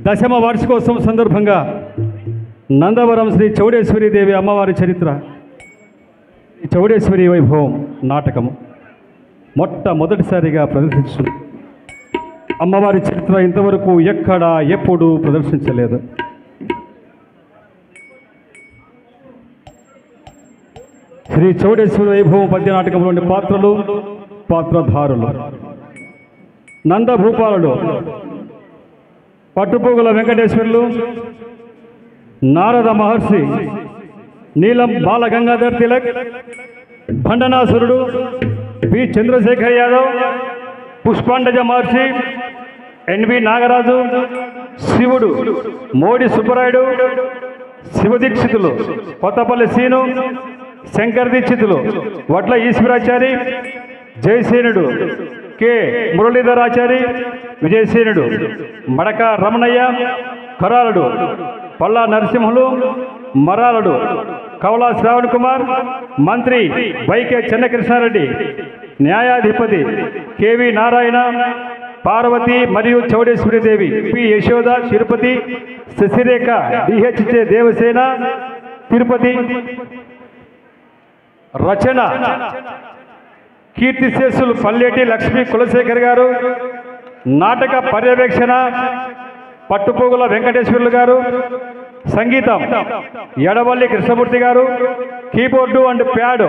దశమ వార్షికోత్సవం సందర్భంగా నందవరం శ్రీ చౌడేశ్వరి దేవి అమ్మవారి చరిత్ర చౌడేశ్వరి వైభవం నాటకము మొట్టమొదటిసారిగా ప్రదర్శించు అమ్మవారి చరిత్ర ఇంతవరకు ఎక్కడా ఎప్పుడూ ప్రదర్శించలేదు. శ్రీ చౌడేశ్వరి వైభవం పద్య నాటకంలోని పాత్రలు పాత్రధారులు నందభూపాలుడు పట్టుపోగుల వెంకటేశ్వర్లు, నారద మహర్షి, నీలం బాలగంగాధర్ తిలక్, భండనాసురుడు, పి చంద్రశేఖర్ యాదవ్, పుష్పాండజ మహర్షి, ఎన్వి నాగరాజు, శివుడు మోడి సుబ్బరాయుడు, శివదీక్షితులు కొత్తపల్లి సీను, శంకర్ దీక్షితులు వడ్ల ఈశ్వరాచారి, జయసేనుడు కె మురళీధరాచారి, విజయసేనుడు మడక రమణయ్య, కరాలుడు పల్లా నరసింహులు, మరాలుడు కవలా శ్రావణ్ కుమార్, మంత్రి వైకే చెన్నకృష్ణారెడ్డి, న్యాయాధిపతి కెవి నారాయణ, పార్వతి మరియు చౌడేశ్వరిదేవి, పి యశోద తిరుపతి, శశిరేఖ డిహెచ్జే దేవసేన తిరుపతి, రచన కీర్తిశేషులు పల్లెటి లక్ష్మీ కులశేఖర్ గారు, నాటక పర్యవేక్షణ పట్టుపోగుల వెంకటేశ్వర్లు గారు, సంగీతం Edavalli Krishnamurthy garu, keyboard and pad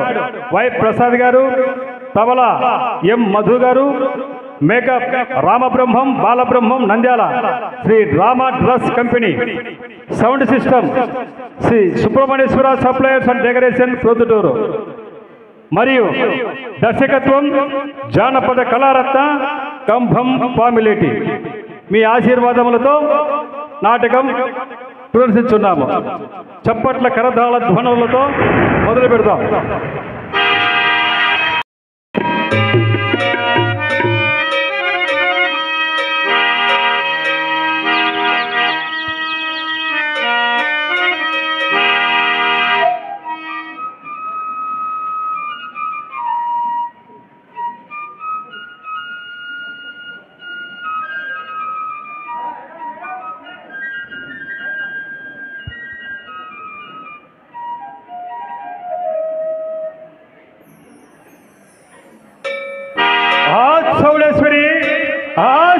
Y Prasad garu, tabla M Madhu garu, makeup Ramabrahmam Balabrahmam Nandyal Sri Rama dress company, sound system Sri Subrahmanyeswara suppliers and decoration Proddatur, మరియు దర్శకత్వం జానపద కళారత్న కంభం పామిలేటి. మీ ఆశీర్వాదములతో నాటకం ప్రదర్శించున్నాము. చప్పట్ల కరతాళ ధ్వనులతో మొదలు పెడతాం.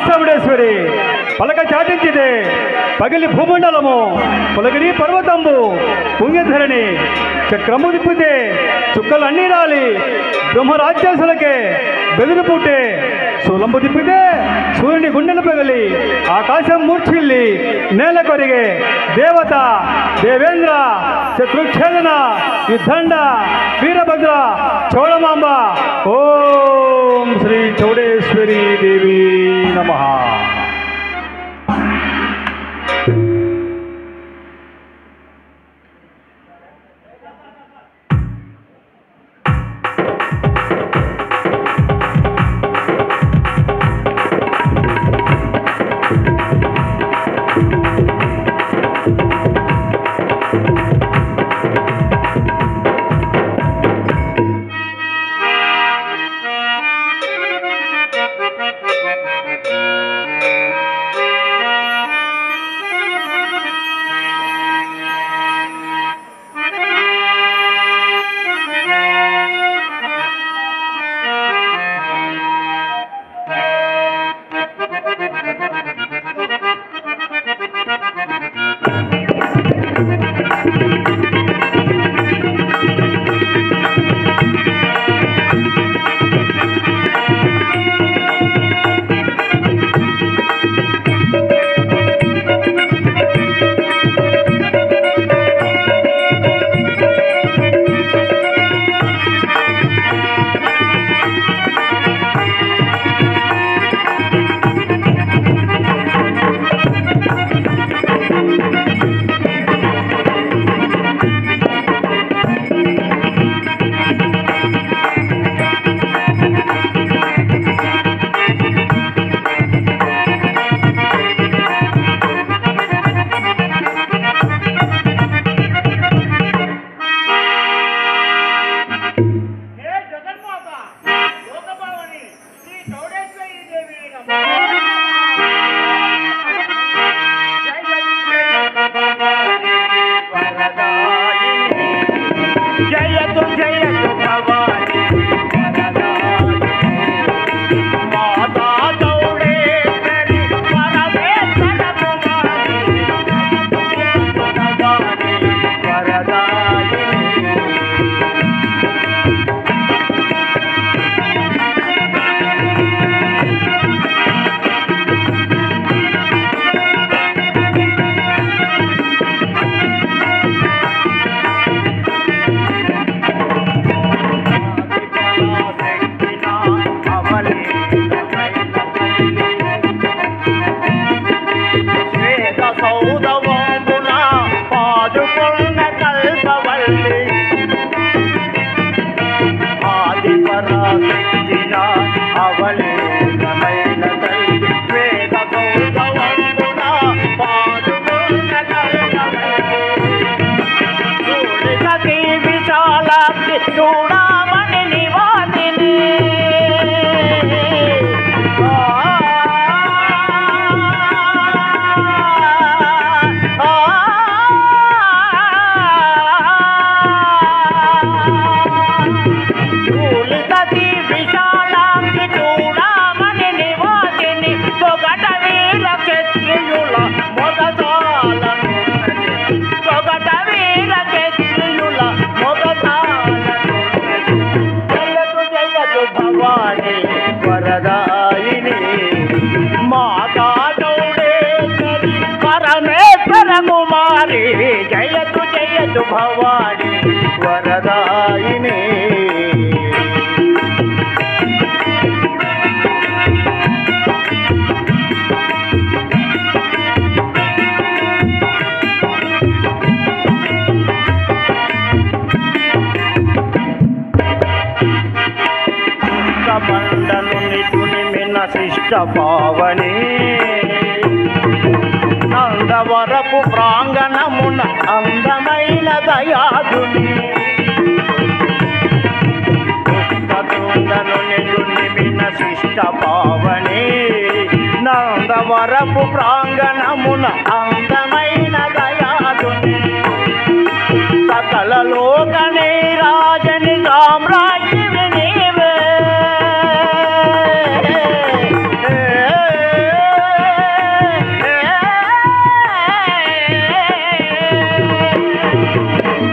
చౌడేశ్వరి పలక చాటించిదే పగిలి భూమండలము, పొలగిరి పర్వతంబు పుంగధరణి, చక్రము తిప్పితే చుక్కలన్నీ రాలి, బ్రహ్మరాజ్యాసులకే బెదిరి పుట్టే, శూలంబు తిప్పితే సూర్యుని గుండెలు పగిలి, ఆకాశం మూర్ఛిల్లి నేల కొరిగే, దేవత దేవేంద్ర శత్రుఛేదన యుద్ధండ వీరభద్ర చౌడమాంబ. ఓం శ్రీ చౌడేశ్వరి దేవి నమః. జయతు భవాని వరదాయిని మాతా చౌడేశ్వరి పరమేశ్వర కుమారి జయతు జయతు భవాని వరదాయిని మండను నితునిమిన శిష్ట పావని నందవరపు ప్రాంగణమున అందమైన దయాదుని పుష్పతుండను నితునిమిన శిష్ట పావని నందవరపు ప్రాంగణమున అందమైన దయాదుని సకల లోకనే రాజని సామ్రాజ్యమి నీవే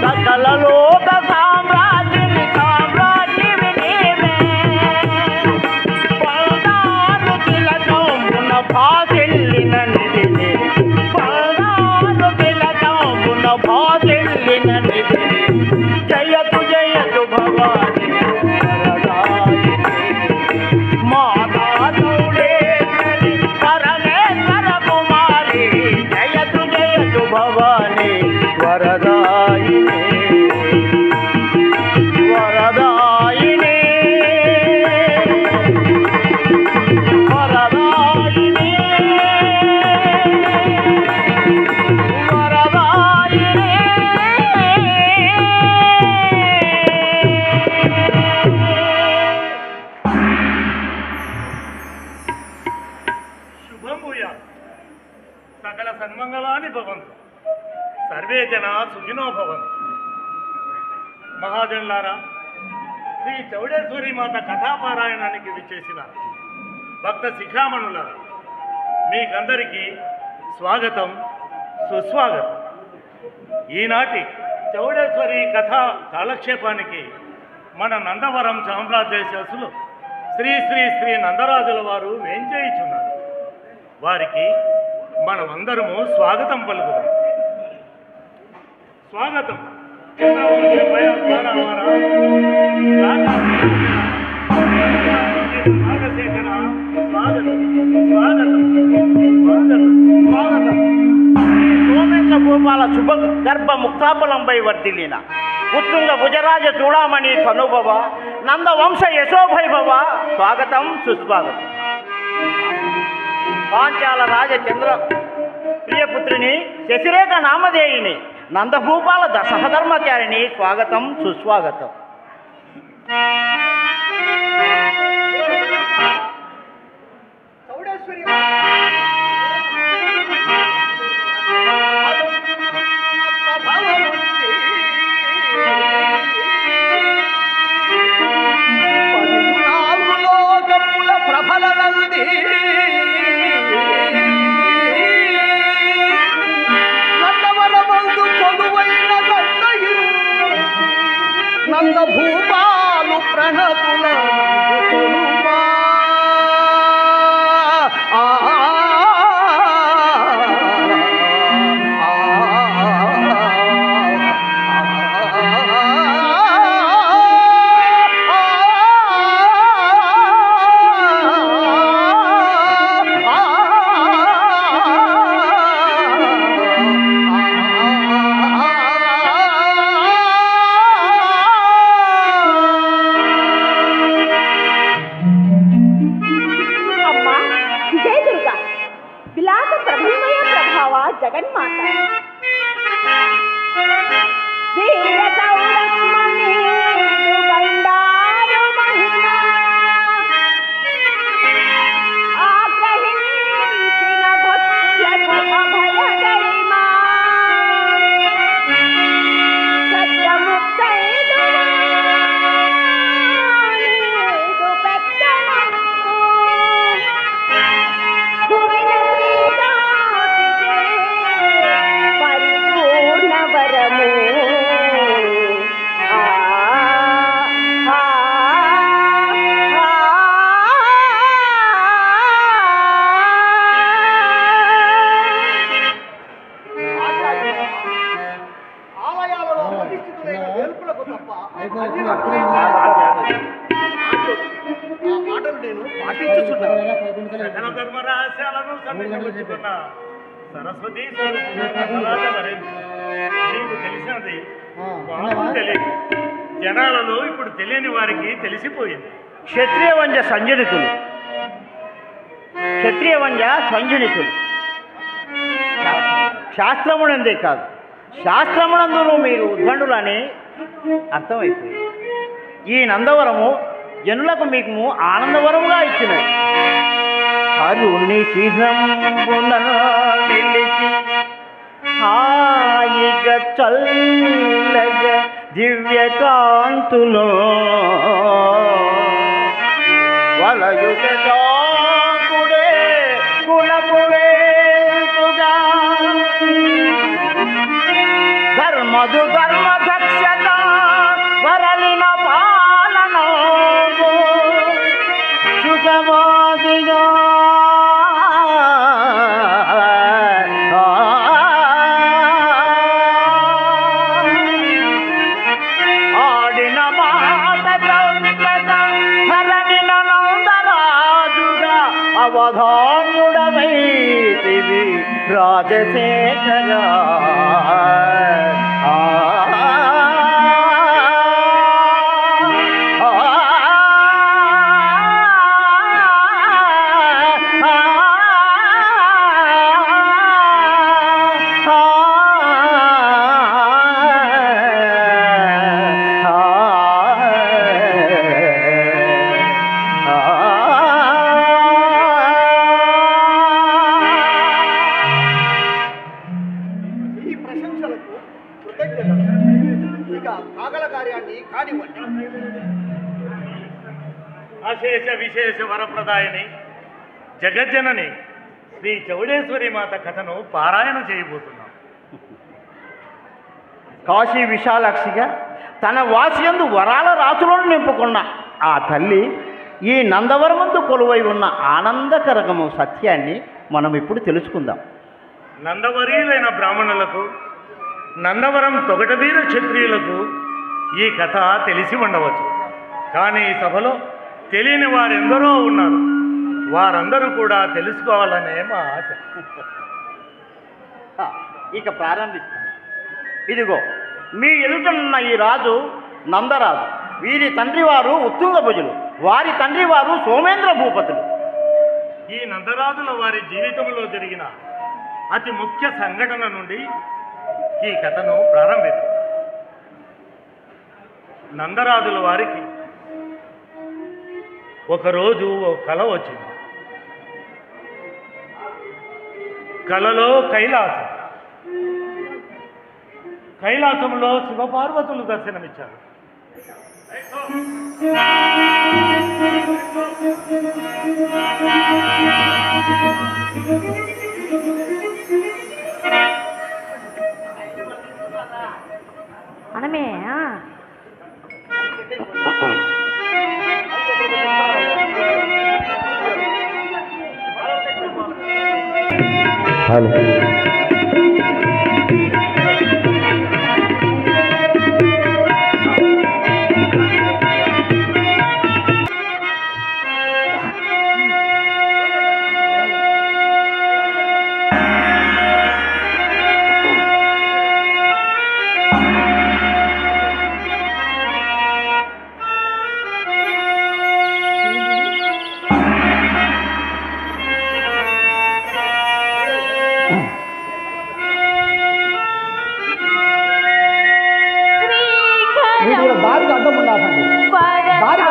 సకల లోక సామ్రాజ్యమి సామ్రాజ్యమి నీవే పల్నాడు తిలకమున భాసిల్లిన నిధిని పల్నాడు తిలకమున భాసిల్లిన నిధిని జయతు జయతు భవాని వరదాయిని మాతా చౌడేశ్వరి పరమేశ్వర కుమారి జయతు జయతు భవాని వరదాయిని వరదాయిని వరదాయిని వరదాయిని శుభం భూయాత్ సకల సన్మంగళాని భవంతు సర్వే జనా సుఖినో భవంతు. మహాజనులారా, శ్రీ చౌడేశ్వరి మాత కథాపారాయణానికి విచ్చేసిన భక్త శిఖామణులారా, మీకందరికీ స్వాగతం సుస్వాగతం. ఈనాటి చౌడేశ్వరి కథా కాలక్షేపానికి మన నందవరం సామ్రాజ్యశాసులు శ్రీ శ్రీ శ్రీ నందరాజుల వారు వేంచేయుచున్నారు. వారికి మనమందరము స్వాగతం పలుకుదాం. స్వాగతం. సోమేశ్వర భూపాల శుభ గర్భ ముక్తాపలంపై వర్ధిల్లిన ఉత్తుంగ భుజరాజ చూడామణి తనుభవ నందవంశ యశోభైభవ స్వాగతం సుస్వాగతం. పాంచాల రాజచంద్ర ప్రియపుత్రిని శశిరేఖ నామధేయిని నందభూపాల సహధర్మచారిణి స్వాగతం సుస్వాగతం. నందభూపాలు ప్రణయ పాటించుచున్నారు. సకల ధర్మ రహస్యాలను సంధించుకున్న సరస్వతి స్వరూపుడు నీకు తెలిసినది మాకు తెలియదు. జనాలలో ఇప్పుడు తెలియని వారికి తెలిసిపోయింది. క్షత్రియ వంజ సంజనితులు శాస్త్రమునందే కాదు, శాస్త్రమునందును మీరు ఉద్దండులని అర్థమైపోయింది. ఈ నందవరము జనులకు మీకు ఆనందవరముగా ఇచ్చినది. అరుణి చిహ్నంబున నిలిచి హాయిగా చల్లగా దివ్యకాంతులో వలయుజాకుడే కులపువేతుగా ధర్మదు ధర్మ దక్షత వరలిన పాలన సుఖవాదిగా ఆడిన మాట ధరణిన నందరాజుగా అవధాన్యుడమైతివి రాజశేఖర. అశేష విశేష వరప్రదాయని జగజ్జనని శ్రీ చౌడేశ్వరి మాత కథను పారాయణ చేయబోతున్నాం. కాశీ విశాలాక్షిగా తన వాసియందు వరాల రాసులను నింపుకున్న ఆ తల్లి ఈ నందవరమందు కొలువై ఉన్న ఆనందకరకము సత్యాన్ని మనం ఇప్పుడు తెలుసుకుందాం. నందవరీలైన బ్రాహ్మణులకు, నందవరం తొగటవీర క్షత్రియులకు ఈ కథ తెలిసి ఉండవచ్చు. కానీ ఈ సభలో తెలియని వారెందరో ఉన్నారు. వారందరూ కూడా తెలుసుకోవాలనే మా ఆశ. ఇక ప్రారంభిస్తాను. ఇదిగో మీ ఎదుటనున్న ఈ రాజు నందరాజు. వీరి తండ్రి వారు ఉత్తుంగభుజులు, వారి తండ్రి వారు సోమేంద్ర భూపతులు. ఈ నందరాజుల వారి జీవితంలో జరిగిన అతి ముఖ్య సంఘటన నుండి ఈ కథను ప్రారంభిద్దాం. నందరాజుల వారికి ఒకరోజు ఒక కల వచ్చింది. కలలో కైలాసంలో శివపార్వతులు దర్శనమిచ్చారు. మనమే హలో దారికి అడ్డం ఉండాలండి. దారికి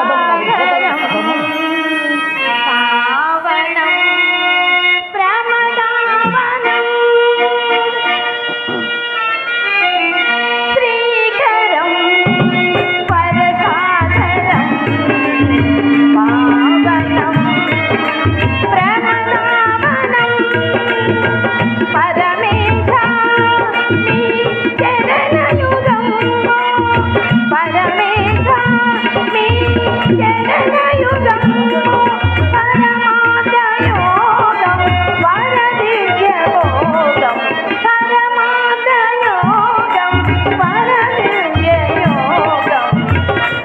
అడ్డం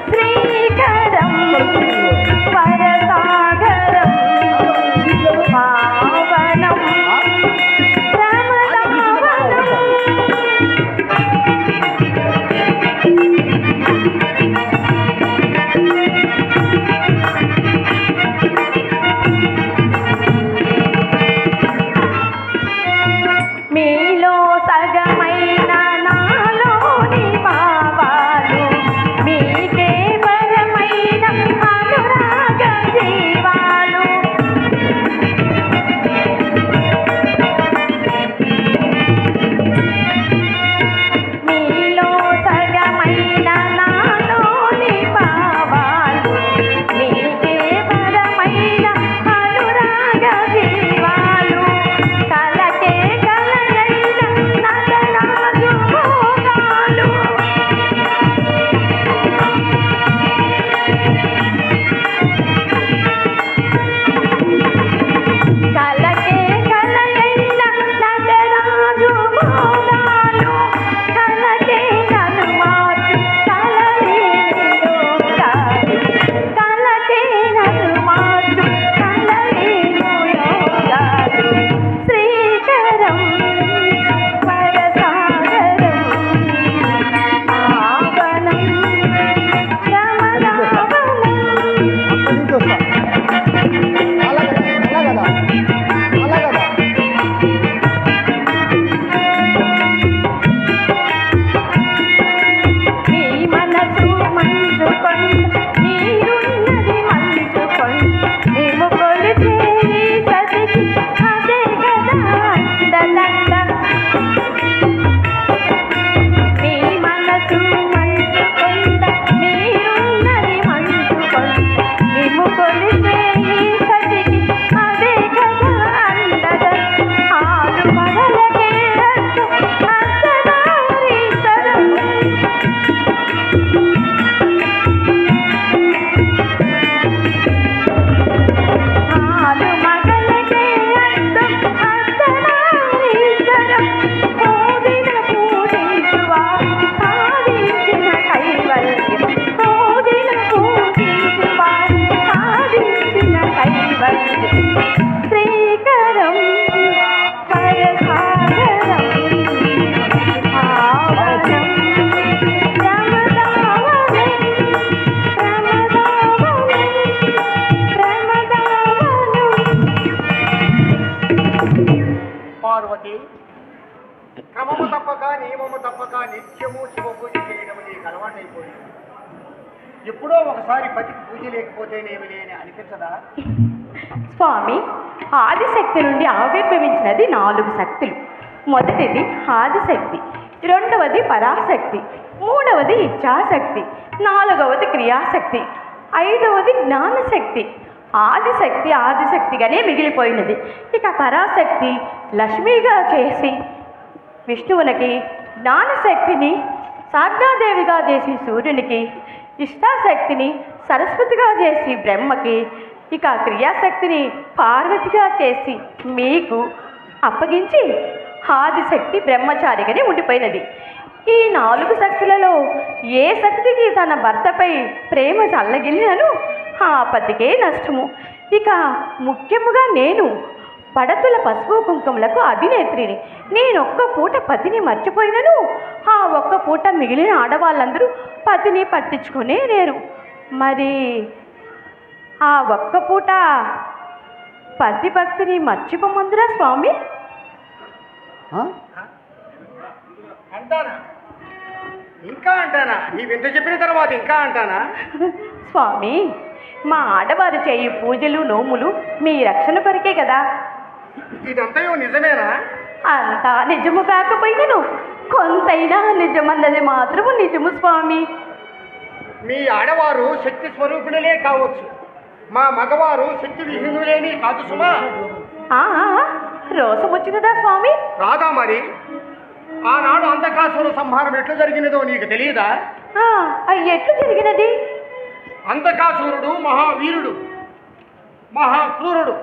శ్రీకరం వరసాగరం శ్రీకరం పరసాగరం ఆవనం ప్రమదావనం పార్వతి, క్రమము తప్పక నియమము తప్పక నిత్యము శివ పూజ చేయడం నీకు అలవాటైపోయింది. ఎప్పుడో ఒకసారి పతికి పూజ లేకపోతేనేమి లేని అనిపించదా? స్వామి, ఆదిశక్తి నుండి ఆవిర్భవించినది 4 శక్తులు. మొదటిది ఆదిశక్తి, రెండవది పరాశక్తి, మూడవది ఇచ్ఛాశక్తి, నాలుగవది క్రియాశక్తి, ఐదవది జ్ఞానశక్తి. ఆదిశక్తిగానే మిగిలిపోయినది. ఇక పరాశక్తి లక్ష్మిగా చేసి విష్ణువునికి, జ్ఞానశక్తిని సాగ్నాదేవిగా చేసి సూర్యునికి, ఇష్టాశక్తిని సరస్వతిగా చేసి బ్రహ్మకి, ఇక క్రియాశక్తిని పార్వతిగా చేసి మీకు అప్పగించి ఆదిశక్తి బ్రహ్మచారిగానే ఉండిపోయినది. ఈ 4 శక్తులలో ఏ శక్తికి తన భర్తపై ప్రేమ చల్లగిలినను ఆ పతికే నష్టము. ఇక ముఖ్యముగా నేను పడతుల పసుపు కుంకుమలకు అధినేత్రిని. నేనొక్క పూట పతిని మర్చిపోయినను ఆ ఒక్క పూట మిగిలిన ఆడవాళ్ళందరూ పతిని పట్టించుకునే లేరు. మరి ఆ ఒక్క పూట పతి భక్తిని మర్చిపోమందురా స్వామి? అంటానా? ఇంకా అంటానా? నీవెంత చెప్పిన తర్వాత ఇంకా అంటానా? స్వామి, మా ఆడవారు చేయు పూజలు నోములు మీ రక్షణ కొరకే కదా. ఇదంతయో నిజమేనా? అంతా నిజము కాకపోయినను కొంతైనా నిజమన్నది మాత్రము నిజము స్వామి. మీ ఆడవారు శక్తి స్వరూపిణులే కావచ్చు, మా మగవారు శక్తి విహీనులేని కాదు సుమా. రోసం వచ్చినదా స్వామి? రాదా మరి? ఆనాడు అంధకాసుర సంహారం ఎట్లు జరిగినదో నీకు తెలియదా? ఎట్లు జరిగినది? అంధకాసురుడు మహావీరుడు, మహాక్రూరుడు.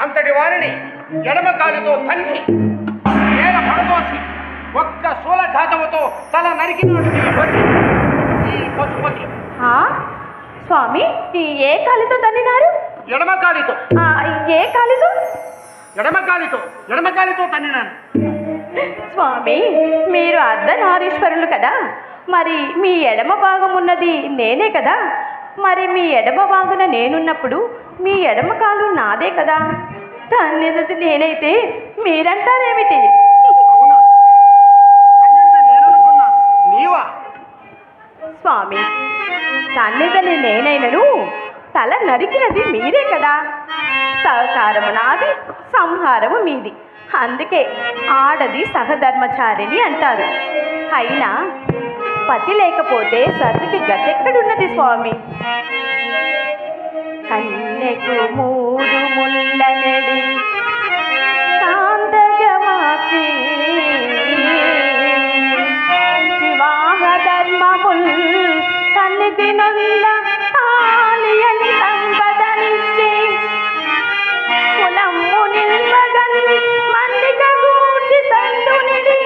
అంతటి వారిని ఎడమ కాలుతో తన్ని నేల పడదోసి ఒక్క శూలఘాతముతో తల నరికినాడు ఈ పశుపతి. స్వామి, ఏ కాలితో తన్నినారు? ఎడమ కాలితో. ఏ కాలితో? ఎడమ కాలితో తన్నినాను. స్వామి, మీరు అర్ధనారీశ్వరులు కదా, మరి మీ ఎడమ భాగం ఉన్నది నేనే కదా. మరి మీ ఎడమ భాగున నేనున్నప్పుడు మీ ఎడమ కాలు నాదే కదా. తన్నినది నేనైతే మీరంటారేమిటి? నీవా? స్వామి, తన్నిదని నేనైనను తల నరికినది మీరే కదా. సహకారము నాది, సంహారము మీది. అందుకే ఆడది సహధర్మచారిని అంటారు. అయినా పతి లేకపోతే సతికి గతెక్కడున్నది స్వామి? కన్నెకు 3 ముళ్ళనడి కాంతగమాచి వివాహ ధర్మముల్ సన్నిధి నంద తాళియని సంపదనిచ్చి కులము నిల్వగన్ మండిక గూర్చి సంతునిడి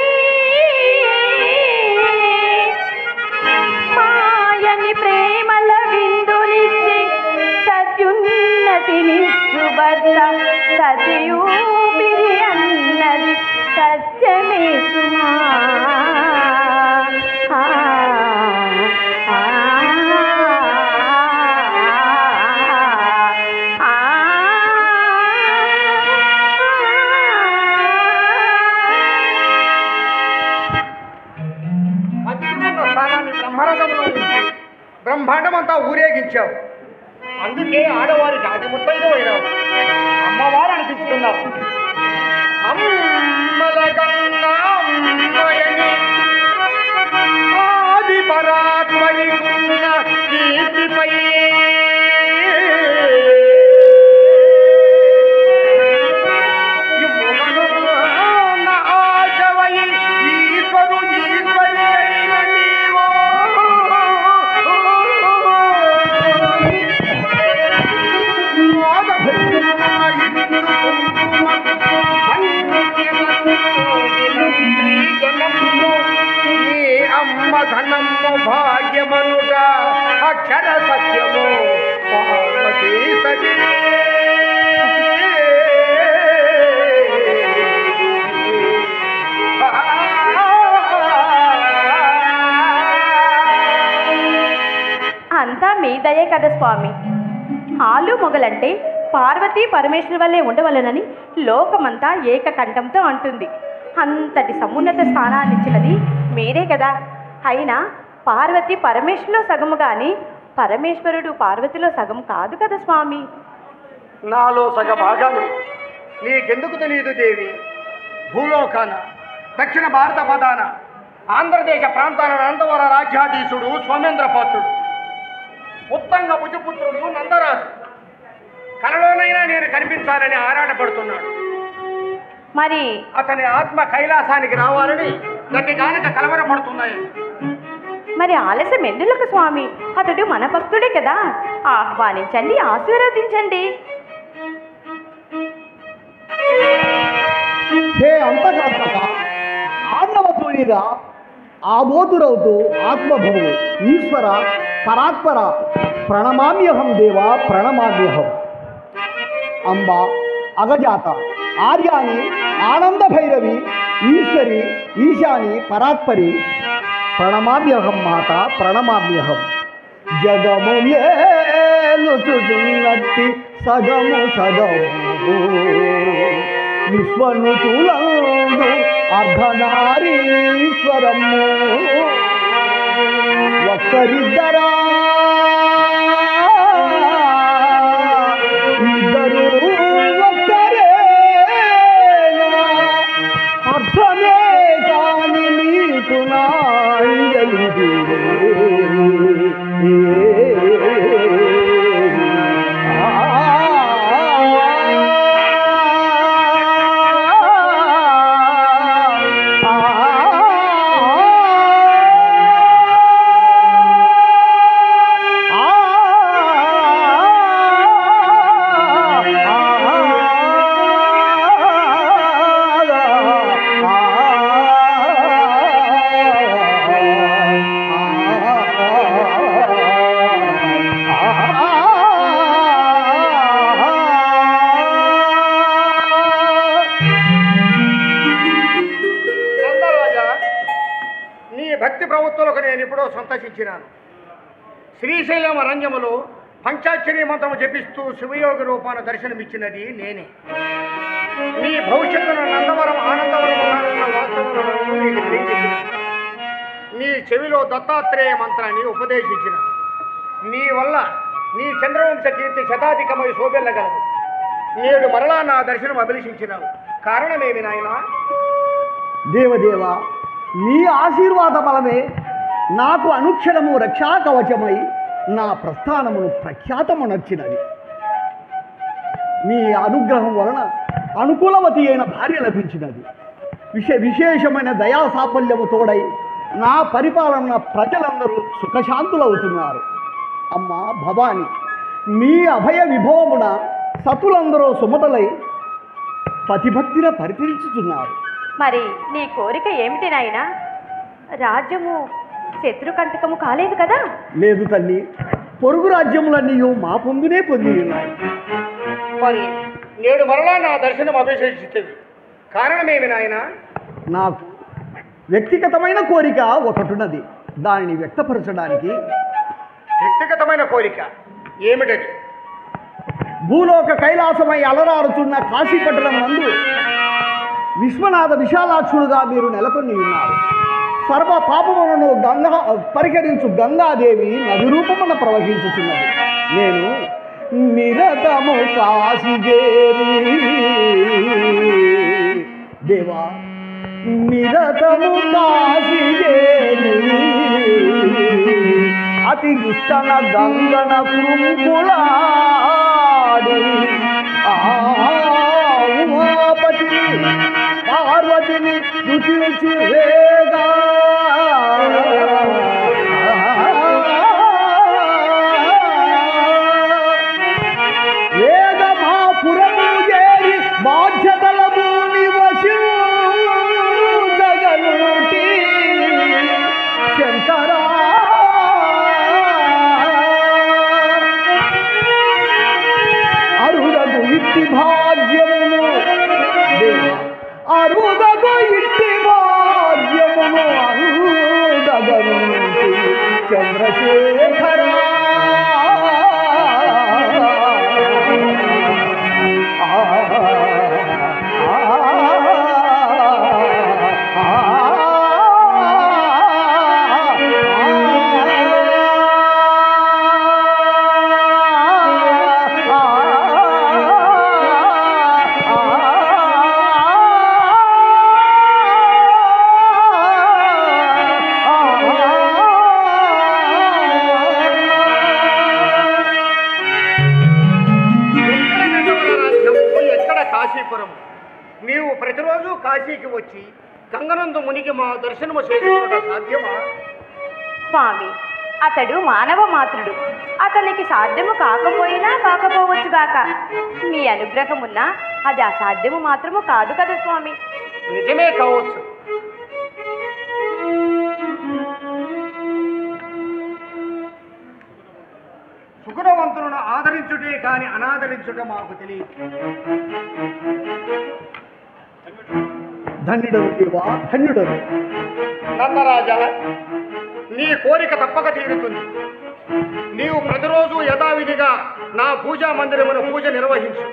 మాయని ప్రేమల విందునిచ్చి సత్యున్నతిని భర్త సతియూపిరి అన్నది సత్యమే సుమా. బ్రహ్మాండమంతా ఊరేగించావు. అందుకే ఆడవారికి ఆది ముత్తైదవైనావు, అమ్మవారు అనిపించుకున్నావు. అమ్మలగన్నా అమ్మయని ఆది పరాత్మనికున్న కీర్తిపై ఆశవై ఈశ్వరు ఈశ్వరి అయిన నీవో అమ్మ ధనము భాగ్యమనుగా అక్షర సత్యము పార్వతీ సతీ. దయే కదా స్వామి. ఆలు మొగలంటే పార్వతీ పరమేశ్వరు వల్లే ఉండవలనని లోకమంతా ఏకకంఠంతో అంటుంది. అంతటి సమున్నత స్థానాన్ని ఇచ్చినది మీరే కదా. అయినా పార్వతి పరమేశ్వరులో సగము కానీ పరమేశ్వరుడు పార్వతిలో సగం కాదు కదా స్వామి. నాలో సగ భాగాలు నీకెందుకు తెలియదు దేవి? భూలోకాన దక్షిణ భారత పదాన ఆంధ్రదేశ ప్రాంతాల నందవర రాజ్యాధీశుడు సోమేంద్రపాత్రుడు, ఉత్తంగ భుజపుత్రుడు నందరాజు కలలోనైనా నేను కనిపించాలని ఆరాటపడుతున్నాడు. మరి అతని ఆత్మ కైలాసానికి రావాలని గతిగానక కలవరపడుతున్నాయి. మరి ఆలస్యం ఎందులకు స్వామి? అతడు మన భక్తుడే కదా. ఆహ్వానించండి, ఆశీర్వదించండి. హే అంతకాంతక, ఆర్ణవ సూర్యుడా, ఆబోతురవుతూ ఆత్మభవు ఈశ్వర పరాత్పర, ప్రణమామ్యహం దేవా ప్రణమామ్యహం. అంబ అగజాత ఆర్యాని ఆనంద భైరవి ఈశ్వరి ఈశాని పరాత్పరి, ప్రణమామ్యహం మాత ప్రణమామ్యహం. జగములేలుచున్నట్టి సగము సగము విశ్వనుతులందు అర్ధనారీశ్వరము. ఒక్కరిద్దరా ఇద్దరు ఒక్కరేనా, అర్థమే కాని నీకు నాంజలి. భక్తి ప్రవృత్తులకు నేను ఎప్పుడో సంతసించినాను. శ్రీశైలం అరణ్యములో పంచాక్షరి మంత్రము జపిస్తూ శివయోగి రూపాన దర్శనమిచ్చినది నేనే. నీ భవిష్యత్తును నందవరం ఆనందవరం వాస్తవములను నీకు తెలియజేసిన, నీ చెవిలో దత్తాత్రేయ మంత్రాన్ని ఉపదేశించిన, నీ వల్ల నీ చంద్రవంశ కీర్తి శతాధికమై శోభిల్లగలదు. నేడు మరలా నా దర్శనం అభిలషించినావు. కారణమేమి నాయనా? దేవదేవ, నీ ఆశీర్వాద బలమే నాకు అనుక్షణము రక్షాకవచమై నా ప్రస్థానమును ప్రఖ్యాతమునర్చినది. నీ అనుగ్రహం వలన అనుకూలవతి అయిన భార్య లభించినది. విశేషమైన దయా సాఫల్యము తోడై నా పరిపాలన ప్రజలందరూ సుఖశాంతులవుతున్నారు. అమ్మా భవాని, మీ అభయ విభవమున సతులందరూ సుమతలై పతిభక్తిన పరితరించుతున్నారు. మరి నీ కోరిక ఏమిటి నాయనా? రాజ్యము శత్రుకంటకము కాలేదు కదా? లేదు తల్లి, పొరుగు రాజ్యములన్నీ మా పొందునే పొంది ఉన్నాయి. మరి నేడు మరలా నా దర్శనం అభిషేకిస్తుంది. కారణమేమి నాయనా? నాకు వ్యక్తిగతమైన కోరిక ఒకటున్నది. దానిని వ్యక్తపరచడానికి. వ్యక్తిగతమైన కోరిక ఏమిటది? భూలోక కైలాసమై అలరారుతున్న కాశీపట్టణం నందు విశ్వనాథ విశాలాక్షుడుగా మీరు నెలకొని ఉన్నారు. సర్వ పాపములను పరిహరించు గంగాదేవి నది రూపమున ప్రవహించుతున్నది. నేను నిరతము కాశీదేవి దేవా, నిరతము కాశీదేవి అతి దుష్టన గంగన కురుంకులాడి ఉమాపతిని పార్వతిని రుచి వేగా వేదమాపురము చేరి బాధ్యతలము నివసించగలుటి శంకరా, అరుదగు ఇట్టి భాగ్యమును అరుదగు ఇట్టి భాగ్యమును అరుదగను చంద్రశేఖరా. కాశీపురం. నీవు ప్రతిరోజు కాశీకి వచ్చి గంగనందు మునిగి మా దర్శనము చేసుకోవడం సాధ్యమా? స్వామి, అతడు మానవ మాత్రుడు. అతనికి సాధ్యము కాకపోయినా కాకపోవచ్చుగాక. మీ అనుగ్రహమున్నా అది అసాధ్యము మాత్రము కాదు కదా స్వామి. నిజమే కావచ్చు. సుగుణవంతులను ఆదరించుటే కాని అనాదరించుట మాకు తెలియదు. ధన్యుడను దేవా, ధన్యుడను. నందరాజా, నీ కోరిక తప్పక తీరుతుంది. నీవు ప్రతిరోజు యథావిధిగా నా పూజా మందిరమున పూజ నిర్వహించు.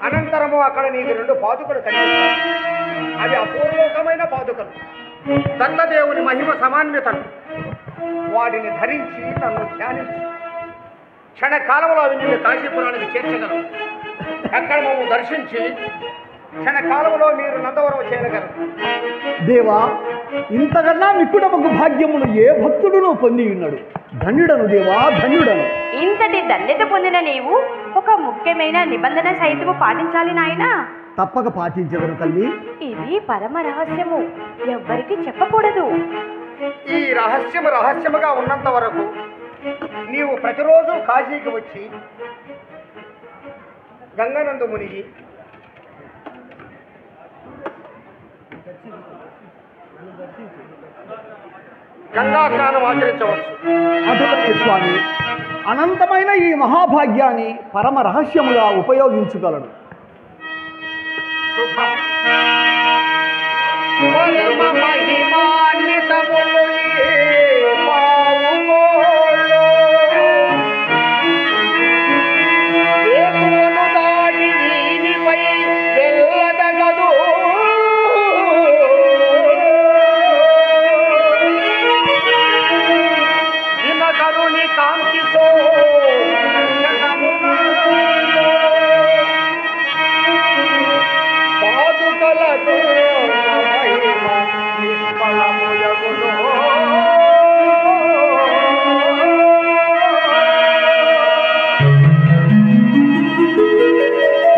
అనంతరము అక్కడ నీకు 2 పాదుకలు కనిపిస్తాయి. అవి అపూర్వకమైన పాదుకలు, దత్తదేవుని మహిమ సమాన్వితలు. వాటిని ధరించి నన్ను ధ్యానించు. క్షణకాలంలో అవి నిన్ను కాశీపురానికి చేర్చగలవు. అక్కడ మమ్మల్ని దర్శించి క్షణకాలంలో మీరు నందవరం చేయగలరు. దేవా, ఇంతకన్నా మిక్కుడమకు భాగ్యమును ఏ భక్తుడును పొంది ఉన్నాడు. ధన్యుడను దేవా, ధన్యుడను. ఇంతటి ధన్యత పొందిన నీవు ఒక ముఖ్యమైన నిబంధన సైతము పాటించాలి నాయనా. తప్పక పాటించగలను తల్లి. ఇది పరమ రహస్యము, ఎవ్వరికి చెప్పకూడదు. ఈ రహస్యముగా ఉన్నంత వరకు నీవు ప్రతిరోజు కాశీకి వచ్చి గంగానందు మునిగి గంగా స్నానం ఆచరించవచ్చు. అటులనే స్వామి, అనంతమైన ఈ మహాభాగ్యాన్ని పరమ రహస్యముగా ఉపయోగించగలడు.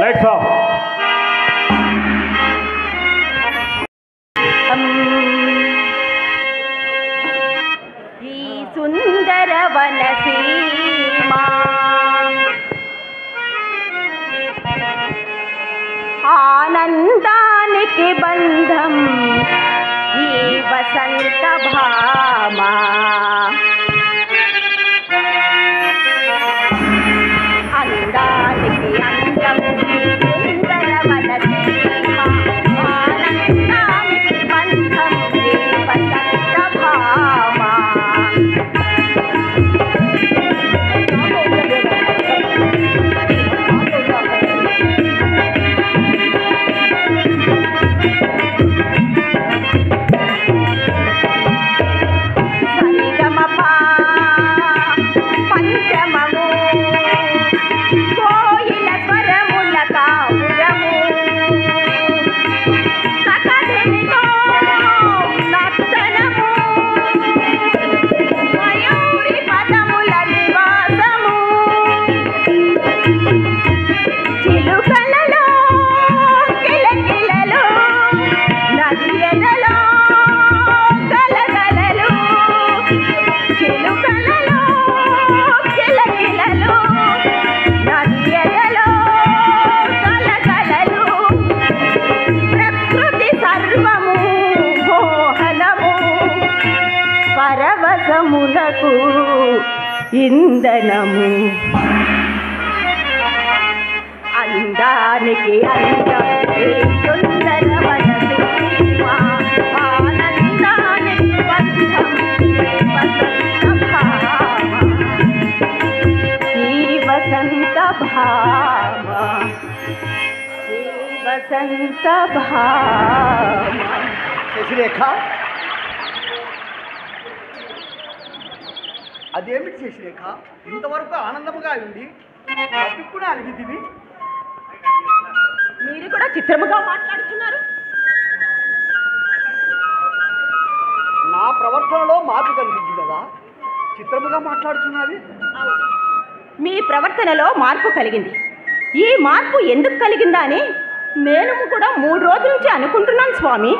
Lights off. ఈ సుందర వనసీమా ఆనందానికి బంధం ఈ వసంత భామా. అందానికి అందం ఈ సుందర వనసీమా ఆనందానికి బంధం ఈ వసంత భామా. పరవశమునకు ఇంధనము అందానికి అందం ఈ సుందర వనసీమా ఆనందానికి బంధం ఈ వసంత భామ ఈ వసంత భామ. శశిరేఖ, అదేమిటి శశిరేఖ, ఇంతవరకు ఆనందముగా ఉంది, కూడా అలిగిదివి. మీరు కూడా చిత్రముగా మాట్లాడుతున్నారు. నా ప్రవర్తనలో మార్పు కనిపించింది కదా, చిత్రముగా మాట్లాడుతున్నది. మీ ప్రవర్తనలో మార్పు కలిగింది. ఈ మార్పు ఎందుకు కలిగిందా అని నేను కూడా 3 రోజుల నుంచి అనుకుంటున్నాను స్వామి.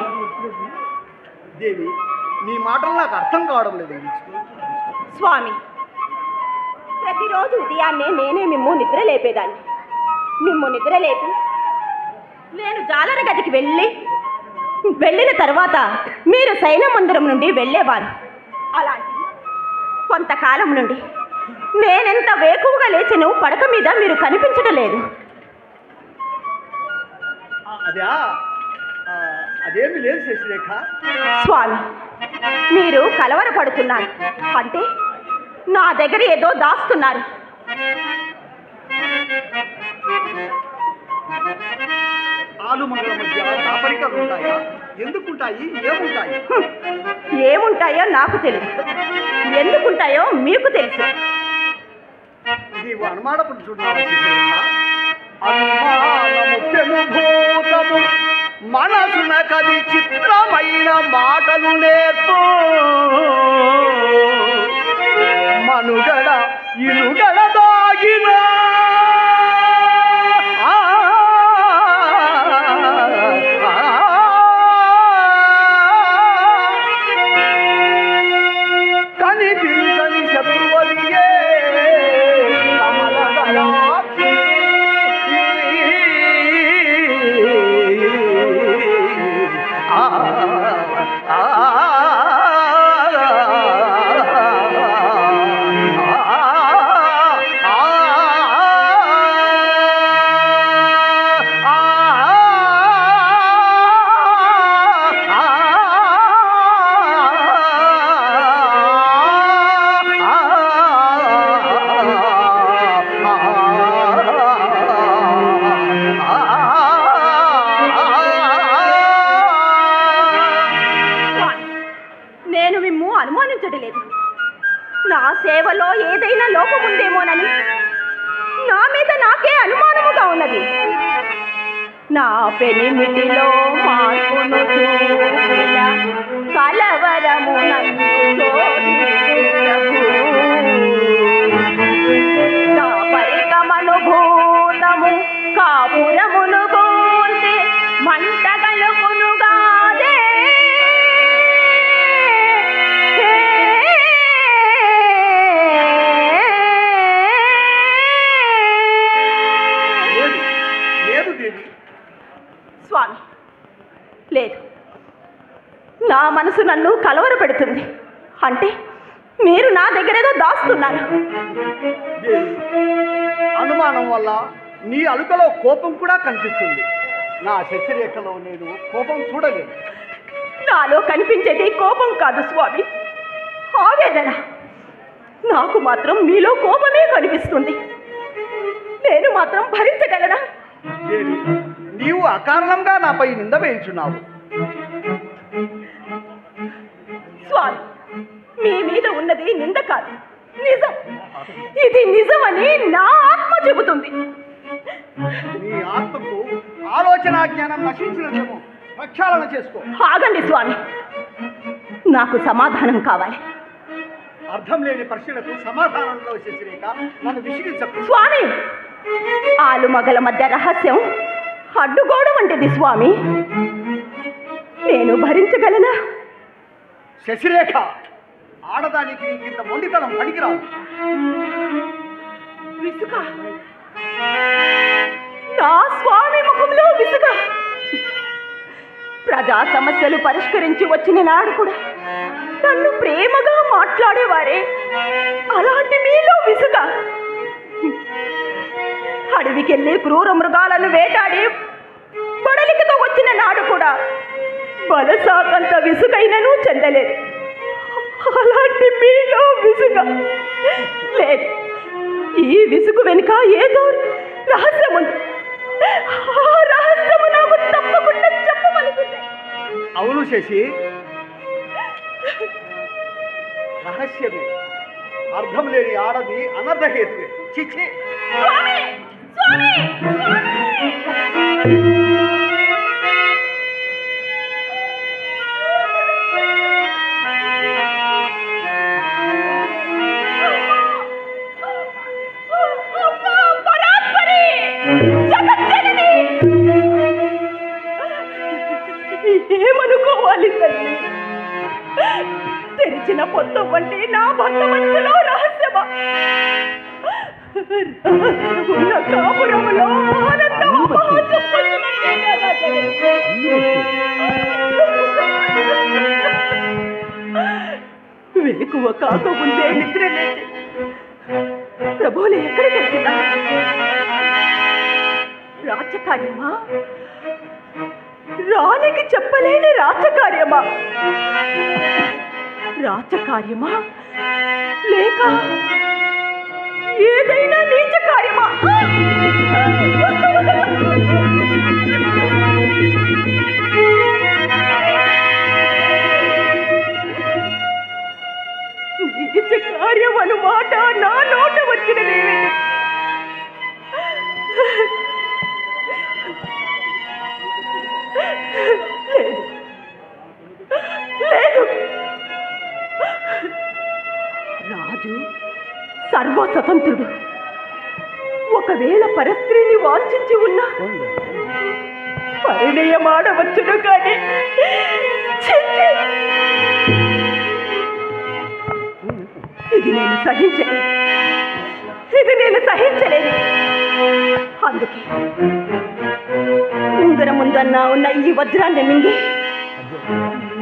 దేవి, నీ మాటలు నాకు అర్థం కావడం లేదు. స్వామి, ప్రతిరోజు ఉదయాన్నే నేనే మిమ్ము నిద్ర లేపేదాన్ని. మిమ్ము నిద్ర లేపి నేను జాలర గదికి వెళ్ళిన తర్వాత మీరు సైన మందిరం నుండి వెళ్ళేవారు. అలాంటి కొంతకాలం నుండి నేనెంత వేకువగా లేచినో పడక మీద మీరు కనిపించడం లేదు. అదేమి లేదు శశిరేఖ. స్వామి, మీరు కలవరపడుతున్నారు అంటే నా దగ్గర ఏదో దాస్తున్నారు. ఆలుమగల మధ్య దాపరికలు ఉంటాయా? ఎందుకుంటాయి? ఏముంటాయి? ఏముంటాయో నాకు తెలుసు, ఎందుకుంటాయో మీకు తెలుసు. నీవు అనుమానపడి చూడాలి శశిరేఖ. అనుమానము పెనుభూతము మనసున కది చిత్రమైన మాటలు నేర్పు మనుగడ ఇనుగడ దాగిన కనిపించని శత్రువలియే కమలదయాక్షి నా సేవలో ఏదైనా లోపముందేమోనని నా మీద నాకే అనుమానముగా ఉన్నది. నా పెనిమిటిలో మార్పును చూపిన కలవరము నన్ను శోధించుటకు, నా పరికమనుభూతము కాపురమును గూల్చి మంటగలుకునుగాదే. స్వామి, లేదు, నా మనసు నన్ను కలవర పెడుతుంది. అంటే మీరు నా దగ్గర ఏదో దాస్తున్నారు. అనుమానం వల్ల నీ అలుకలో కోపం కూడా కనిపిస్తుంది. నా శశిరేఖలో నేను కోపం చూడలేదు. నాలో కనిపించేది కోపం కాదు స్వామి, ఆవేదన. నాకు మాత్రం మీలో కోపమే కనిపిస్తుంది. నేను మాత్రం భరించగలనా? నీవు అకారణంగా నాపై నింద వేయించున్నావు. స్వామి, మీ మీద ఉన్నది నింద కాదు, నిజం. ఇది నిజమని నా ఆత్మ చెబుతుంది. నీ ఆత్మకు ఆలోచన జ్ఞానం నశించినదేమో. ప్రక్షాళన చేసుకో. ఆగండి స్వామి, నాకు సమాధానం కావాలి. అర్థం లేని ప్రశ్నలకు సమాధానంలో శశిరేఖ నన్ను విసిగించకు. స్వామి, ఆలుమగల మధ్య రహస్యం అడ్డుగోడ వంటిది స్వామి. నేను భరించగలనా? శశిరేఖ, ఆడదానికి ఇంత మొండితనం పనికిరాదు. విసుక, నా స్వామి ముఖంలో విసుక. ప్రజా సమస్యలు పరిష్కరించి వచ్చిన నాడు కూడా నన్ను ప్రేమగా మాట్లాడేవారే, అలాంటి మీలో విసుక. అడవికెళ్ళి క్రూర మృగాలను వేటాడి బడలికతో వచ్చిన నాడు కూడా బలసాకంత విసుగైనను చెందలేదు. అలాంటి మీలో విసుగ లేదు. ఈ విసుగు వెనుక ఏదో రహస్యం ఉంది. ఆ రహస్యము నాకు తప్పకుండా చెప్పవలసిందే. అవును శశి, రహస్యమే. అర్థం లేని ఆడది అనర్ధహేతువే. చిచ్చి. స్వామి, స్వామి, పరాత్పరి. చాలి తల్లి. తెరిచిన పొత్తు వంటి నా భర్త మనసులో రహస్యమా? రహస్యమున్న కాపురములో ఆనందం అపహాసం పొందునట్టే కదా జరిగింది. వేకువ కాక ముందే నిద్ర లేచి ప్రభువులు ఎక్కడికి వెళ్తున్నారు? రాజకార్యమా? రానికి చెప్పలేని రాజకార్యమా? రాజకార్యమా లేక ఏదైనా నీచ కార్యమా? నీచ కార్యం అన్నమాట నా నోట వచ్చినది. లేదు. రాజు సర్వస్వతంత్రుడు. ఒకవేళ పరస్త్రీని వాంఛించి ఉన్నా పరిణయమాడవచ్చును కానీ ఇది నేను సహించలేదు. అందుకే ముందన్నా ఉన్న ఈ వజ్రాన్ని మింగి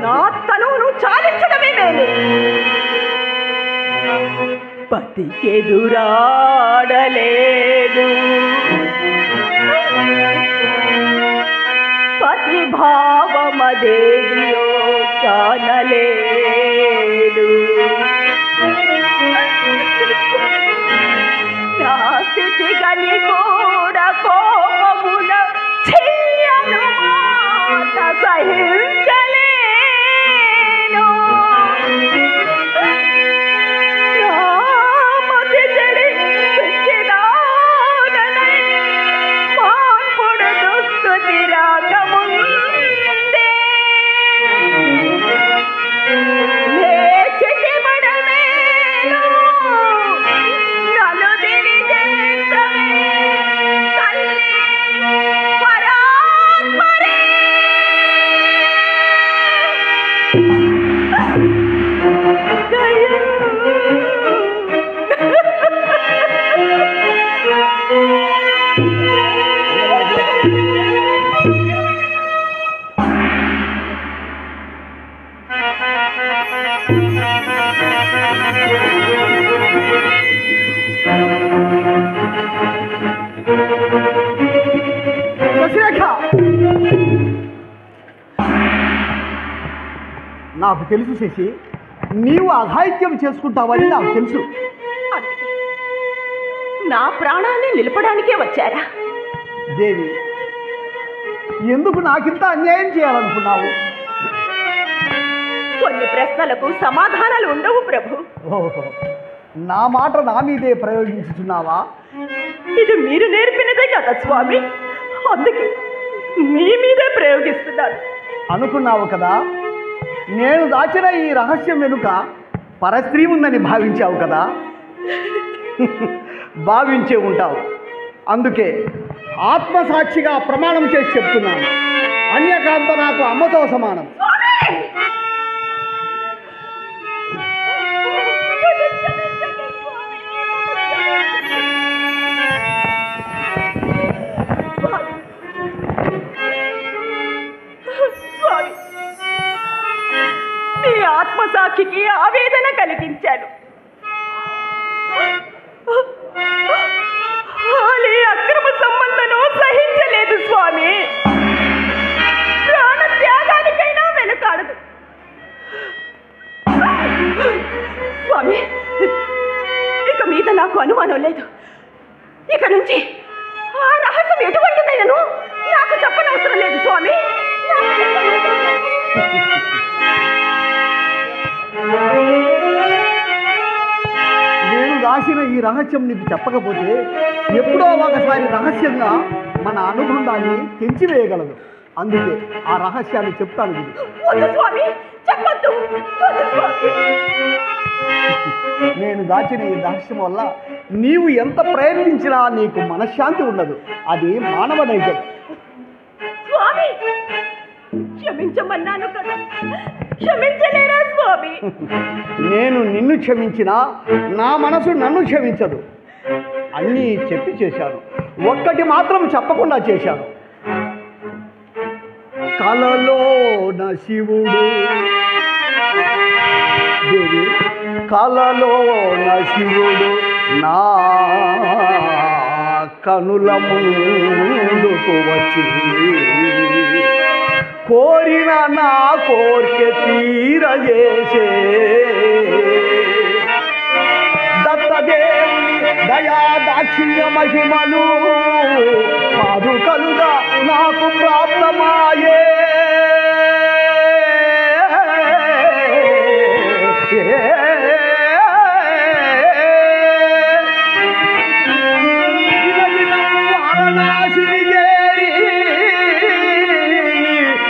నా తనువును చాలించడమే మేలు. పతికెదురాడలేదు, పతి భావమదేవియో కానలేదు. నా స్థితి గని కూడా కోపమున చెయ్యను మాట సహించలేను. నామతి చెడి పెంచినానై మాన్పుడు దుస్థితి రాకముందే లేచితి మడమేను నలు దిరిదేశమే తల్లి పరాత్మరే. శశిరేఖ, నాకు తెలుసు శశి, నీవు అఘాయిత్యం చేసుకుంటావని నాకు తెలుసు. అందుకే నా ప్రాణాన్ని నిలపడానికే వచ్చారా? దేవి, ఎందుకు నాకింత అన్యాయం చేయాలనుకున్నావు? కొన్ని ప్రశ్నలకు సమాధానాలు ఉండవు ప్రభు. ఓహో, నా మాట నా మీదే ప్రయోగించుతున్నావా? ఇది మీరు నేర్పినదే కదా స్వామి, అందుకే మీ మీదే ప్రయోగిస్తున్నాను. అనుకున్నావు కదా, నేను దాచిన ఈ రహస్యం వెనుక పరస్త్రీ ఉందని భావించావు కదా. భావించే ఉంటావు. అందుకే ఆత్మసాక్షిగా ప్రమాణం చేసి చెప్తున్నాను, అన్యకాంత నాకు అమ్మతో సమానం. స్వామి, మీ ఆత్మసాక్షికి ఆవేదన కలిగించాను. అక్రమ సంబంధను సహించలేదు స్వామి. ప్రాణ త్యాగానికైనా వెనుకాడదు స్వామి. ఇక మీద నాకు అనుమానం లేదు. ఇక నుంచి ఆ రహస్యం ఎటువంటిదైనను నాకు చెప్పనవసరం లేదు స్వామి. నేను రాసిన ఈ రహస్యం నీకు చెప్పకపోతే ఎప్పుడో ఒకసారి రహస్యంగా మన అనుబంధాన్ని తెంచివేయగలదు. అందుకే ఆ రహస్యాన్ని చెప్తాను. వద్దు స్వామి, చెప్పొద్దు. వద్దు స్వామి. నేను దాచిన ఈ రహస్యం వల్ల నీవు ఎంత ప్రయత్నించినా నీకు మనశ్శాంతి ఉండదు. అది మానవ నైజం. స్వామి, క్షమించమన్నాను కదా, క్షమించలేరా స్వామి? నేను నిన్ను క్షమించినా నా మనసు నన్ను క్షమించదు. అన్నీ చెప్పి చేశాను, ఒక్కటి మాత్రం చెప్పకుండా చేశాను. కలలోన శివుడు దేవి, కలలోన శివుడు నా కనుల ముందుకు వచ్చి కోరిన నా కోరిక తీరజేసే దత్తదేవుని దయా దాక్షిణ్య మహిమలు పాదుకలుగా నాకు ప్రాప్తమాయే. వారణాసిని చేరి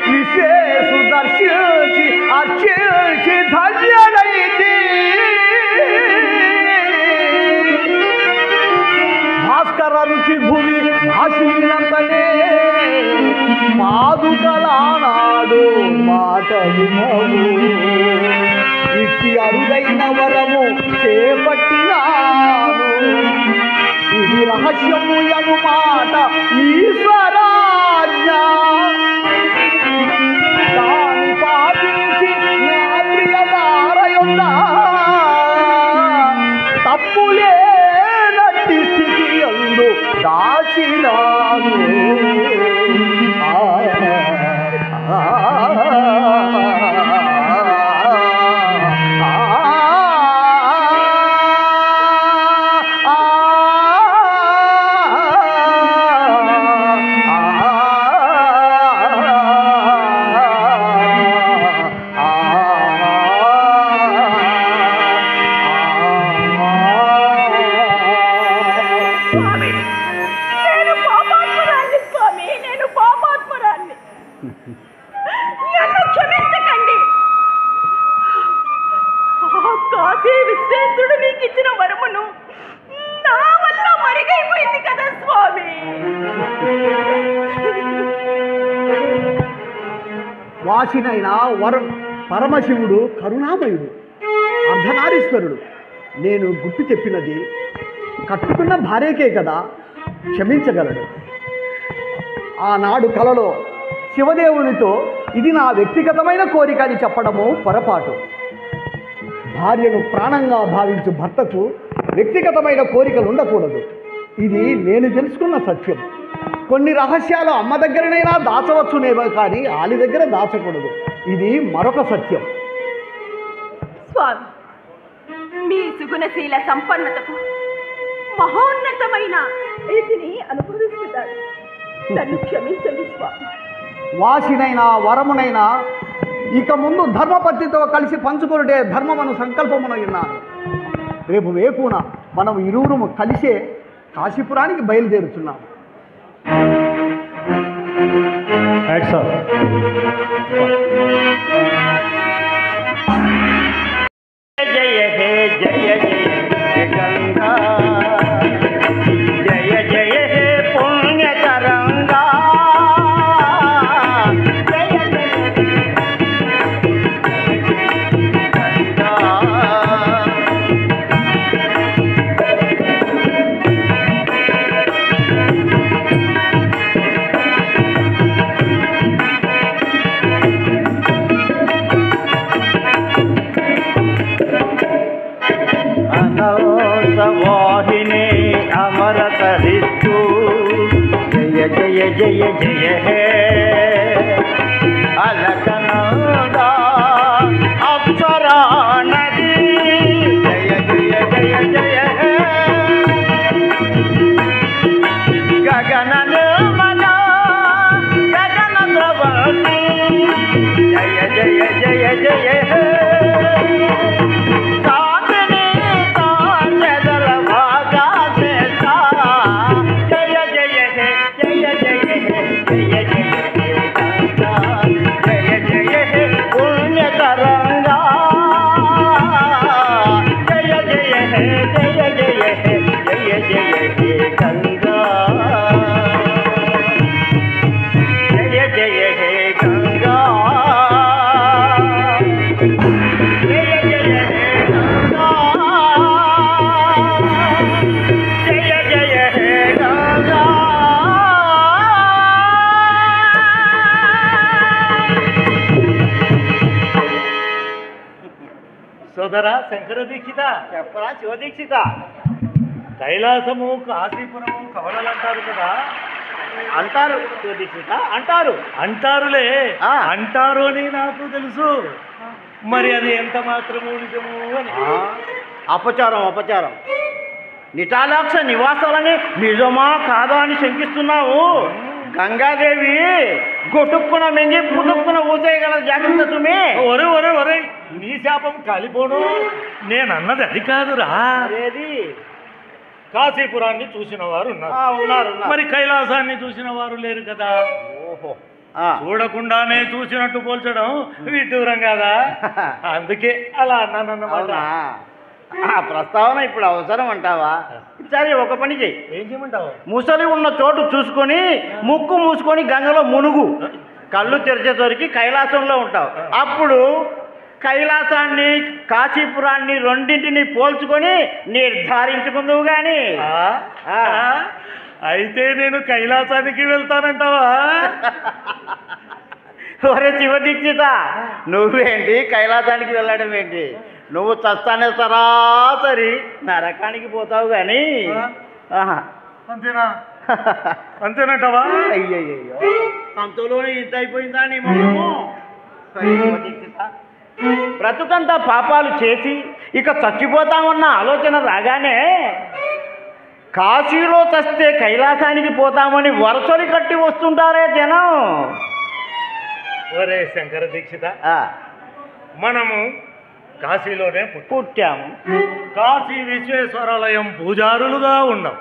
విశేషు దర్శించి అర్చించి ధన్యడైతి. భాస్కర రుచి భూమి భాషినంతనే పాదుకలానాడు మాట వినవు. ఇట్టి అరుదైన వరము చేపట్టినాను, ఇది రహస్యము యను మాట ఈశ్వరాజ్ఞ. దాని పాటించి నా ప్రియదారయున్న తప్పులేనట్టి స్థితి యందు దాచినాను. వాసినైన పరమశివుడు కరుణామయుడు, అర్ధనారీశ్వరుడు. నేను గుర్తు చెప్పినది కట్టుకున్న భార్యకే కదా క్షమించగలడు. ఆనాడు కలలో శివదేవునితో ఇది నా వ్యక్తిగతమైన కోరిక అని చెప్పడము పొరపాటు. భార్యను ప్రాణంగా భావించు భర్తకు వ్యక్తిగతమైన కోరికలు ఉండకూడదు. ఇది నేను తెలుసుకున్న సత్యం. కొన్ని రహస్యాలు అమ్మ దగ్గరనైనా దాచవచ్చునేమో కానీ ఆలి దగ్గర దాచకూడదు. ఇది మరొక సత్యం. స్వామి, మీ సుగుణశీల సంపన్నతకు మహోన్నతమైన వీటిని అనుభవిస్తున్నారు. నన్ను క్షమించండి స్వామి. వాసినైనా వరమునైనా ఇక ముందు ధర్మపత్నితో కలిసి పంచుకొనుటే ధర్మమను సంకల్పమున విన్నాను. రేపు వేకున మనం ఇరువురు కలిసే కాశీపురానికి బయలుదేరుతున్నాము. యాక్షన్. జయ హే జయ జయ గంగా, జయ జయ హే పుణ్యతరంగా, జయ జయ గంగా. అనంతవాహిని అమరతరిస్తూ జయ జయ జయ జయ హే అలకనందా అప్సరా నది, జయ జయ జయ జయ హే గగన నిర్మల గగన ద్రవతి, జయ జయ జయ జయ హే జయ జయ హే గంగా. సోదరా శంకర దీక్షిత, చెప్పరా శివదీక్షిత. కైలాసము కాశీపురము కవలలు అంటారు కదా. అంటారు శివదీక్షిత, అంటారు. అంటారులే, ఆ. అంటారు అని నాకు తెలుసు. మరి అది ఎంత మాత్రము నిజము అని. అపచారం, అపచారం. నిటాలాక్ష నివాసాలని నిజమా కాదా అని శంకిస్తున్నావు. గంగాదేవి గొటుక్కున మింగి పుట్టుక్కున ఊసేయగల జాగ్రత్త తుమి. ఒరే ఒరే ఒరే, నీ శాపం కాలిపోను. నేనన్నది అది కాదురా. అదేది కాశీపురాన్ని చూసిన వారు ఉన్నారు, ఉన్నారు. మరి కైలాసాన్ని చూసిన వారు లేరు కదా. ఓహో. చూడకుండానే చూసినట్టు పోల్చడం విడ్డూరం కాదా? అందుకే అలా అన్నానన్నమాట. అవునా? ఆ ప్రస్తావన ఇప్పుడు అవసరం అంటావా? సరే, ఒక పని చెయ్యి. ఏం చేయమంటావు? ముసలి ఉన్న చోటు చూసుకొని ముక్కు మూసుకొని గంగలో మునుగు. కళ్ళు తెరిచేసరికి కైలాసంలో ఉంటావు. అప్పుడు కైలాసాన్ని కాశీపురాన్ని రెండింటిని పోల్చుకొని నిర్ధారించుకుందువు గాని. అయితే నేను కైలాసానికి వెళ్తానంటావా? ఒరే శివదీక్షిత, నువ్వేంటి కైలాసానికి వెళ్ళడం ఏంటి? నువ్వు చస్తానే సరాసరి నరకానికి పోతావు కానీ. అంతేనా? అంతేనంటావా? అయ్యయ్యో, అంతలోనే ఇంత అయిపోయిందా నీ మనము? శివదీక్షిత, బ్రతుకంతా పాపాలు చేసి ఇక చచ్చిపోతామన్న ఆలోచన రాగానే కాశీలో చస్తే కైలాసానికి పోతామని వరుసలు కట్టి వస్తుంటారే జనం. ఒరే శంకర దీక్షిత, మనము కాశీలోనే పుట్టాము. కాశీ విశ్వేశ్వరాలయం పూజారులుగా ఉన్నాం.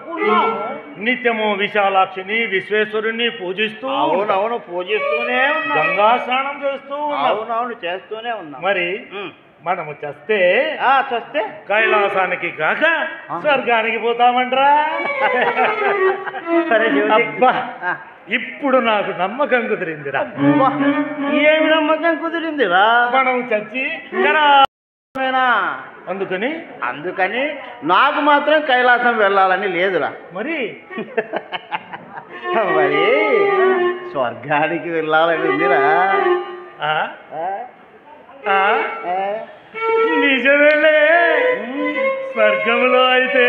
నిత్యము విశాలాక్షిని విశ్వేశ్వరుణ్ణి పూజిస్తూ, అవునవును, పూజిస్తూనే ఉన్నాం. గంగా స్నానం చేస్తూ ఉన్నాం. అవునవును, చేస్తూనే ఉన్నాం. మరి మనము చస్తే కైలాసానికి కాక స్వర్గానికి పోతామంట్రా. అబ్బా, ఇప్పుడు నాకు నమ్మకం కుదిరిందిరా. ఏమి నమ్మకం కుదిరిందిరా? మనం చచ్చి అందుకని నాకు మాత్రం కైలాసం వెళ్ళాలని లేదురా. మరి మరి స్వర్గానికి వెళ్ళాలని ఉందిరా. నిజమేలే. స్వర్గంలో అయితే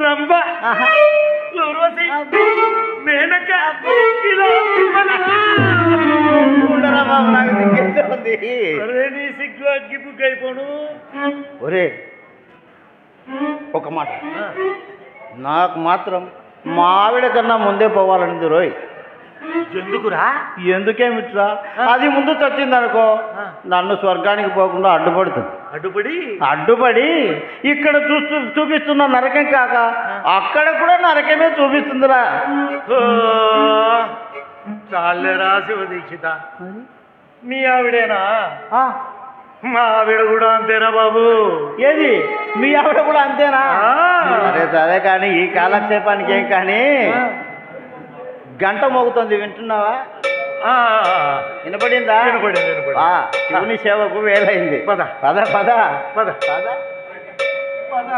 రంభ, ఊర్వశి, మేనక ఇలా ఉండరా బాబు, నాకు దిగ్గేసే ఉంది. నీ సిగ్గు అగ్గి బుక్ అయిపోను. ఒరే, ఒక మాట, నాకు మాత్రం మా ఆవిడ కన్నా ముందే పోవాలనింది రోయ్. ఎందుకురా? ఎందుకేమిట్రా, అది ముందు చచ్చిందనుకో నన్ను స్వర్గానికి పోకుండా అడ్డుపడి ఇక్కడ చూపిస్తున్న నరకం కాక అక్కడ కూడా నరకమే చూపిస్తుందిరా. చాలేరా శివదీక్షిత, మీ ఆవిడేనా? మా ఆవిడ కూడా అంతేనా బాబు? ఏది, మీ ఆవిడ కూడా అంతేనా? సరే కానీ ఈ కాలక్షేపానికి ఏం కానీ గంట మోగుతుంది, వింటున్నావా? వినపడిందా? వినపడింది. శివుని సేవకు వేలైంది. పద పద పద పద పద పద.